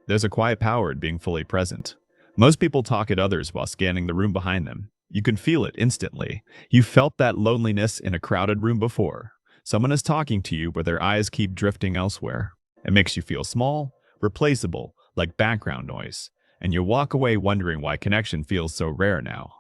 There's a quiet power in being fully present. Most people talk at others while scanning the room behind them. You can feel it instantly. You felt that loneliness in a crowded room before. Someone is talking to you, but their eyes keep drifting elsewhere. It makes you feel small, replaceable, like background noise. And you walk away wondering why connection feels so rare now.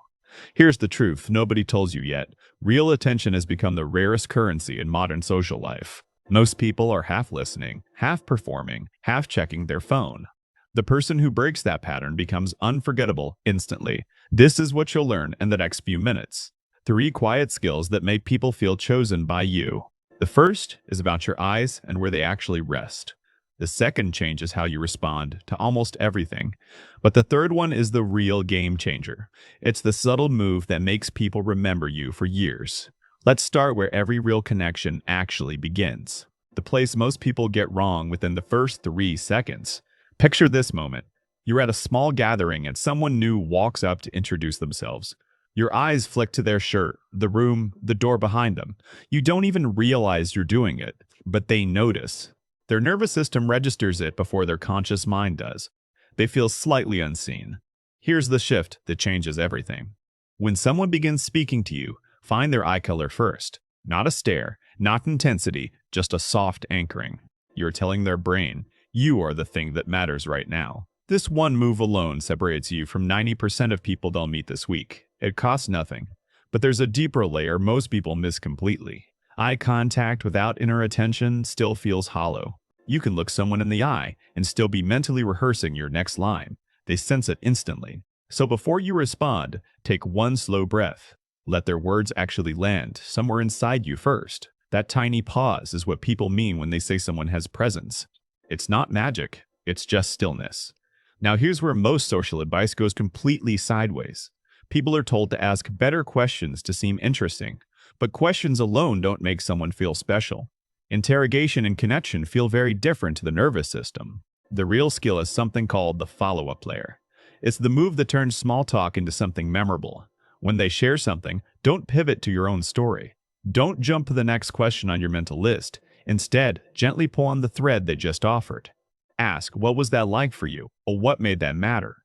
Here's the truth nobody told you yet. Real attention has become the rarest currency in modern social life. Most people are half listening, half performing, half checking their phone. The person who breaks that pattern becomes unforgettable instantly. This is what you'll learn in the next few minutes. 3 quiet skills that make people feel chosen by you. The first is about your eyes and where they actually rest. The second changes how you respond to almost everything. But the third one is the real game changer. It's the subtle move that makes people remember you for years. Let's start where every real connection actually begins. The place most people get wrong within the first 3 seconds. Picture this moment. You're at a small gathering and someone new walks up to introduce themselves. Your eyes flick to their shirt, the room, the door behind them. You don't even realize you're doing it, but they notice. Their nervous system registers it before their conscious mind does. They feel slightly unseen. Here's the shift that changes everything. When someone begins speaking to you, find their eye color first. Not a stare, not intensity, just a soft anchoring. You're telling their brain, you are the thing that matters right now. This one move alone separates you from 90% of people they'll meet this week. It costs nothing. But there's a deeper layer most people miss completely. Eye contact without inner attention still feels hollow. You can look someone in the eye and still be mentally rehearsing your next line. They sense it instantly. So before you respond, take one slow breath. Let their words actually land somewhere inside you first. That tiny pause is what people mean when they say someone has presence. It's not magic, it's just stillness. Now here's where most social advice goes completely sideways. People are told to ask better questions to seem interesting, but questions alone don't make someone feel special. Interrogation and connection feel very different to the nervous system. The real skill is something called the follow-up layer. It's the move that turns small talk into something memorable. When they share something, don't pivot to your own story. Don't jump to the next question on your mental list. Instead, gently pull on the thread they just offered. Ask, what was that like for you, or what made that matter?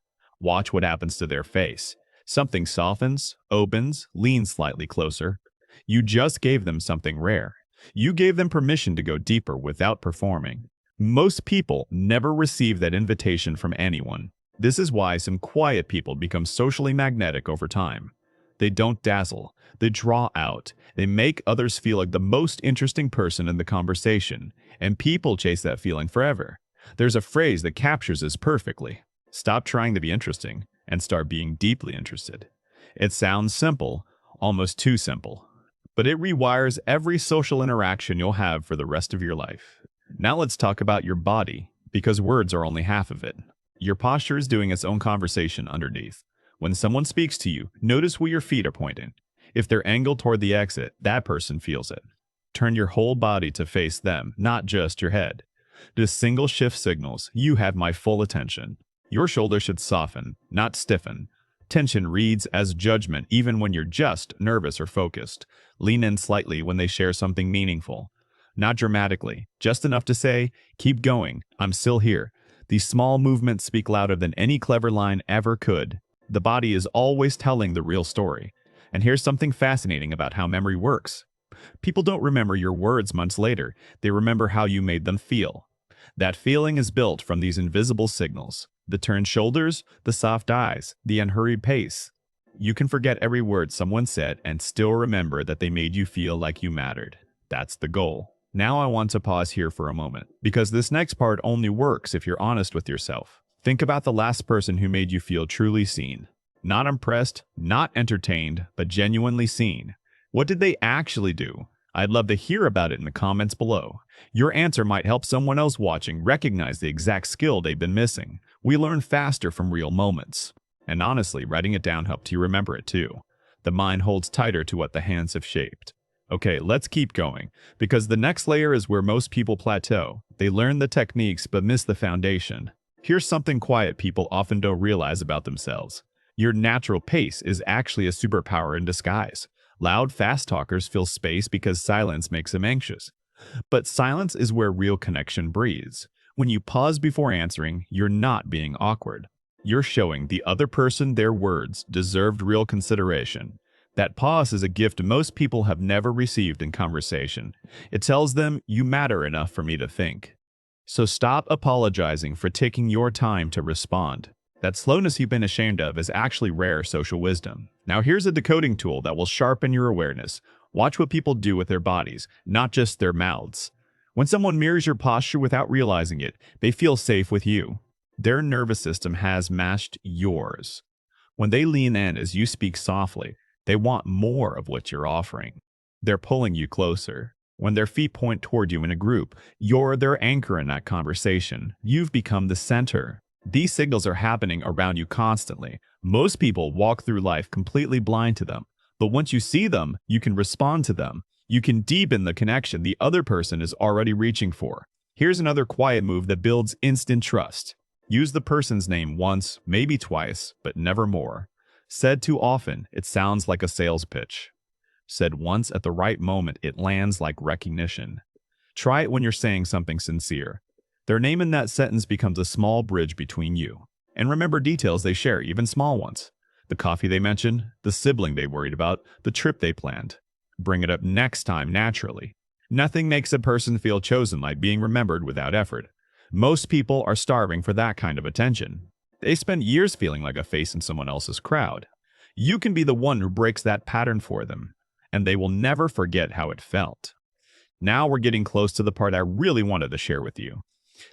Watch what happens to their face. Something softens, opens, leans slightly closer. You just gave them something rare. You gave them permission to go deeper without performing. Most people never receive that invitation from anyone. This is why some quiet people become socially magnetic over time. They don't dazzle. They draw out. They make others feel like the most interesting person in the conversation, and people chase that feeling forever. There's a phrase that captures this perfectly. Stop trying to be interesting and start being deeply interested. It sounds simple, almost too simple, but it rewires every social interaction you'll have for the rest of your life. Now let's talk about your body, because words are only half of it. Your posture is doing its own conversation underneath. When someone speaks to you, notice where your feet are pointing. If they're angled toward the exit, that person feels it. Turn your whole body to face them, not just your head. This single shift signals, you have my full attention. Your shoulders should soften, not stiffen. Tension reads as judgment even when you're just nervous or focused. Lean in slightly when they share something meaningful. Not dramatically, just enough to say, keep going, I'm still here. These small movements speak louder than any clever line ever could. The body is always telling the real story. And here's something fascinating about how memory works. People don't remember your words months later. They remember how you made them feel. That feeling is built from these invisible signals. The turned shoulders, the soft eyes, the unhurried pace. You can forget every word someone said and still remember that they made you feel like you mattered. That's the goal. Now I want to pause here for a moment, because this next part only works if you're honest with yourself. Think about the last person who made you feel truly seen. Not impressed, not entertained, but genuinely seen. What did they actually do? I'd love to hear about it in the comments below. Your answer might help someone else watching recognize the exact skill they've been missing. We learn faster from real moments. And honestly, writing it down helped you remember it too. The mind holds tighter to what the hands have shaped. Okay, let's keep going, because the next layer is where most people plateau. They learn the techniques but miss the foundation. Here's something quiet people often don't realize about themselves. Your natural pace is actually a superpower in disguise. Loud, fast talkers fill space because silence makes them anxious. But silence is where real connection breathes. When you pause before answering, you're not being awkward. You're showing the other person their words deserved real consideration. That pause is a gift most people have never received in conversation. It tells them you matter enough for me to think. So stop apologizing for taking your time to respond. That slowness you've been ashamed of is actually rare social wisdom. Now here's a decoding tool that will sharpen your awareness. Watch what people do with their bodies, not just their mouths. When someone mirrors your posture without realizing it, they feel safe with you. Their nervous system has matched yours. When they lean in as you speak softly, they want more of what you're offering. They're pulling you closer. When their feet point toward you in a group, you're their anchor in that conversation. You've become the center. These signals are happening around you constantly. Most people walk through life completely blind to them. But once you see them, you can respond to them. You can deepen the connection the other person is already reaching for. Here's another quiet move that builds instant trust. Use the person's name once, maybe twice, but never more. Said too often, it sounds like a sales pitch. Said once at the right moment, it lands like recognition. Try it when you're saying something sincere. Their name in that sentence becomes a small bridge between you. And remember details they share, even small ones. The coffee they mentioned, the sibling they worried about, the trip they planned. Bring it up next time naturally. Nothing makes a person feel chosen like being remembered without effort. Most people are starving for that kind of attention. They spend years feeling like a face in someone else's crowd. You can be the one who breaks that pattern for them, and they will never forget how it felt. Now we're getting close to the part I really wanted to share with you.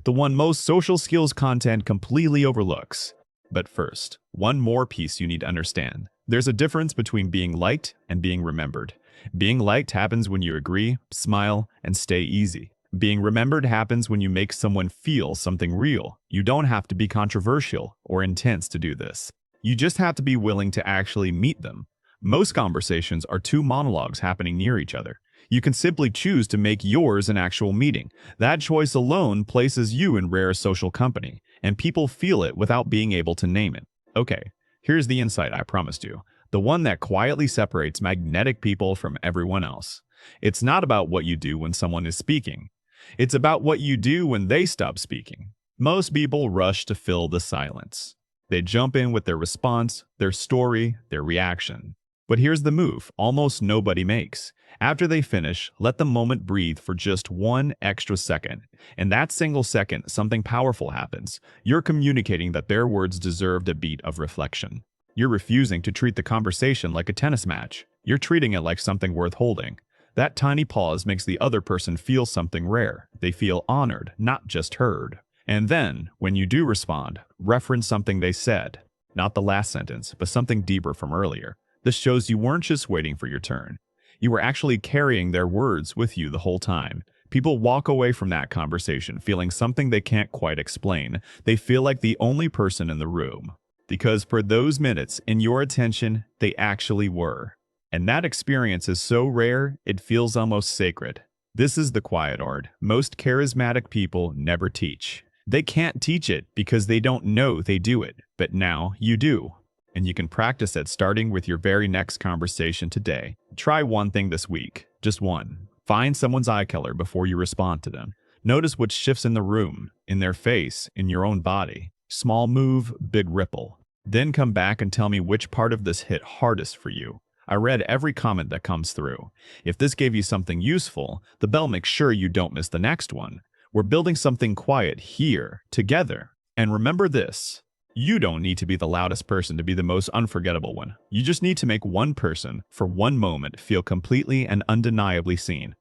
The one most social skills content completely overlooks. But first, one more piece you need to understand. There's a difference between being liked and being remembered. Being liked happens when you agree, smile, and stay easy. Being remembered happens when you make someone feel something real. You don't have to be controversial or intense to do this. You just have to be willing to actually meet them. Most conversations are two monologues happening near each other. You can simply choose to make yours an actual meeting. That choice alone places you in rare social company, and people feel it without being able to name it. Okay, here's the insight I promised you. The one that quietly separates magnetic people from everyone else. It's not about what you do when someone is speaking. It's about what you do when they stop speaking. Most people rush to fill the silence. They jump in with their response, their story, their reaction. But here's the move almost nobody makes. After they finish, let the moment breathe for just one extra second. In that single second, something powerful happens. You're communicating that their words deserved a beat of reflection. You're refusing to treat the conversation like a tennis match. You're treating it like something worth holding. That tiny pause makes the other person feel something rare. They feel honored, not just heard. And then, when you do respond, reference something they said. Not the last sentence, but something deeper from earlier. This shows you weren't just waiting for your turn. You were actually carrying their words with you the whole time. People walk away from that conversation feeling something they can't quite explain. They feel like the only person in the room. Because for those minutes in your attention, they actually were. And that experience is so rare, it feels almost sacred. This is the quiet art most charismatic people never teach. They can't teach it because they don't know they do it, but now you do. And you can practice it starting with your very next conversation today. Try one thing this week, just one. Find someone's eye color before you respond to them. Notice what shifts in the room, in their face, in your own body. Small move, big ripple. Then come back and tell me which part of this hit hardest for you. I read every comment that comes through. If this gave you something useful, the bell makes sure you don't miss the next one. We're building something quiet here, together. And remember this. You don't need to be the loudest person to be the most unforgettable one. You just need to make one person, for one moment, feel completely and undeniably seen.